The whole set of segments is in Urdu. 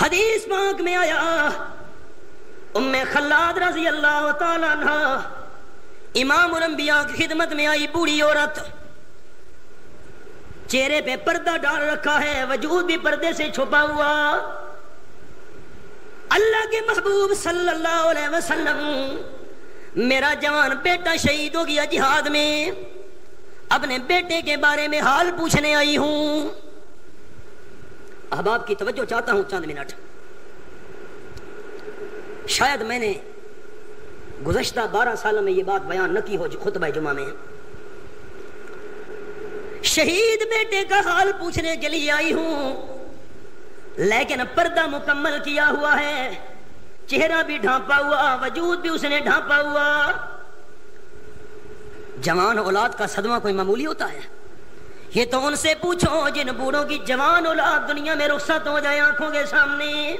حدیث پاک میں آیا ام خلاد رضی اللہ تعالیٰ عنہ امام الانبیاء کی خدمت میں آئی بوڑھی عورت، چہرے پہ پردہ ڈال رکھا ہے، وجود بھی پردے سے چھپا ہوا۔ اللہ کے محبوب صلی اللہ علیہ وسلم، میرا جوان بیٹا شہید ہو گیا جہاد میں، اپنے بیٹے کے بارے میں حال پوچھنے آئی ہوں۔ احباب کی توجہ چاہتا ہوں چند منٹ۔ شاید میں نے گزشتہ 12 سالوں میں یہ بات بیان نہ کی ہو خطبہ جمعہ میں۔ شہید بیٹے کا حال پوچھنے کے لیے آئی ہوں، لیکن پردہ مکمل کیا ہوا ہے، چہرہ بھی ڈھانپا ہوا، وجود بھی اس نے ڈھانپا ہوا۔ جوان اولاد کا صدمہ کوئی معمولی ہوتا ہے؟ یہ تو ان سے پوچھو جن بوڑھوں کی جوان اولاد دنیا میں رخصت ہو جائے آنکھوں کے سامنے۔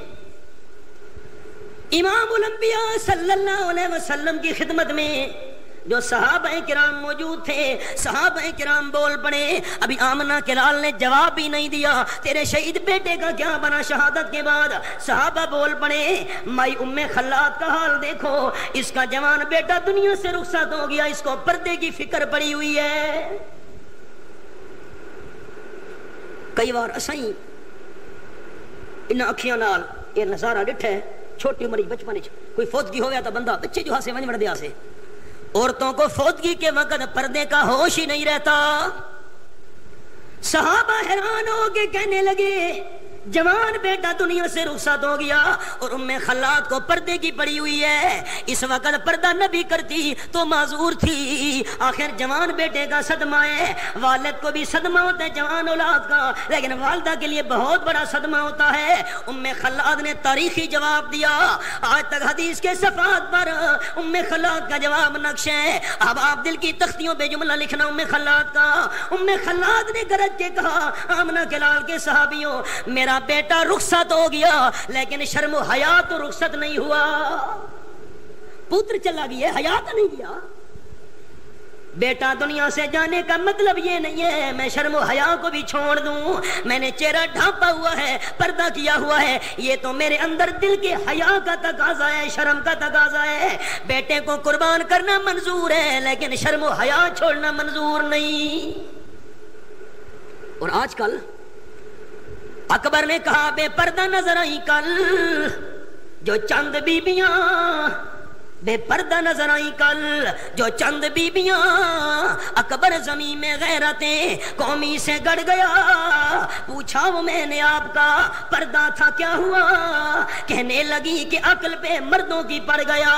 امام الانبیاء صلی اللہ علیہ وسلم کی خدمت میں جو صحابہ کرام موجود تھے، صحابہ کرام بول پڑے۔ ابھی آمنہ کے لال نے جواب بھی نہیں دیا، تیرے شہید بیٹے کا کیا بنا شہادت کے بعد؟ صحابہ بول پڑے، مائی ام خلاد کا حال دیکھو، اس کا جوان بیٹا دنیا سے رخصت ہو گیا، اس کو پردے کی فکر پڑی ہوئی ہے۔ کئی بار اسائیں ان اکھیاں نال یہ نظارہ ڈٹھا ہے، چھوٹی عمر بچپن کوئی فوتگی ہو گیا تو بندہ بچے جو ہاسے ون دیا سے، عورتوں کو فوتگی کے وقت پردے کا ہوش ہی نہیں رہتا۔ صحابہ حیران ہو کے کہنے لگے، جوان بیٹا دنیا سے رخصت ہو گیا اور ام خلاد کو پردے کی پڑی ہوئی ہے، اس وقت پردہ نہ بھی کرتی تو معذور تھی۔ آخر جوان بیٹے کا صدمہ ہے، والد کو بھی صدمہ ہوتا ہے جوان اولاد کا، لیکن والدہ کے لیے بہت بڑا صدمہ ہوتا ہے۔ ام خلاد نے تاریخی جواب دیا، آج تک حدیث کے صفحات پر ام خلاد کا جواب نقش ہے۔ اب آپ دل کی تختیوں پہ جملہ لکھنا ام خلاد کا۔ ام خلاد نے گرج کے کہا، آمنہ کے لال کے صحابیوں، میرا بیٹا رخصت ہو گیا لیکن شرم و حیا تو رخصت نہیں ہوا۔ پتر چلا گیا، حیا تو نہیں گیا۔ بیٹا دنیا سے جانے کا مطلب یہ نہیں ہے میں شرم و حیا کو بھی چھوڑ دوں، میں نے چہرہ ڈھانپا ہوا ہے، پردہ کیا ہوا ہے، یہ تو میرے اندر دل کے حیا کا تقاضا ہے، شرم کا تقاضا ہے۔ بیٹے کو قربان کرنا منظور ہے لیکن شرم و حیا چھوڑنا منظور نہیں۔ اور آج کل اکبر نے کہا، بے پردہ نظر آئی کل جو چند بیبیاں، بے پردہ نظر آئی کل جو چند بیبیاں، اکبر زمین میں غیرتیں قومی سے گڑ گیا۔ پوچھا وہ میں نے آپ کا پردہ تھا کیا ہوا؟ کہنے لگی کہ عقل پہ مردوں کی پڑ گیا۔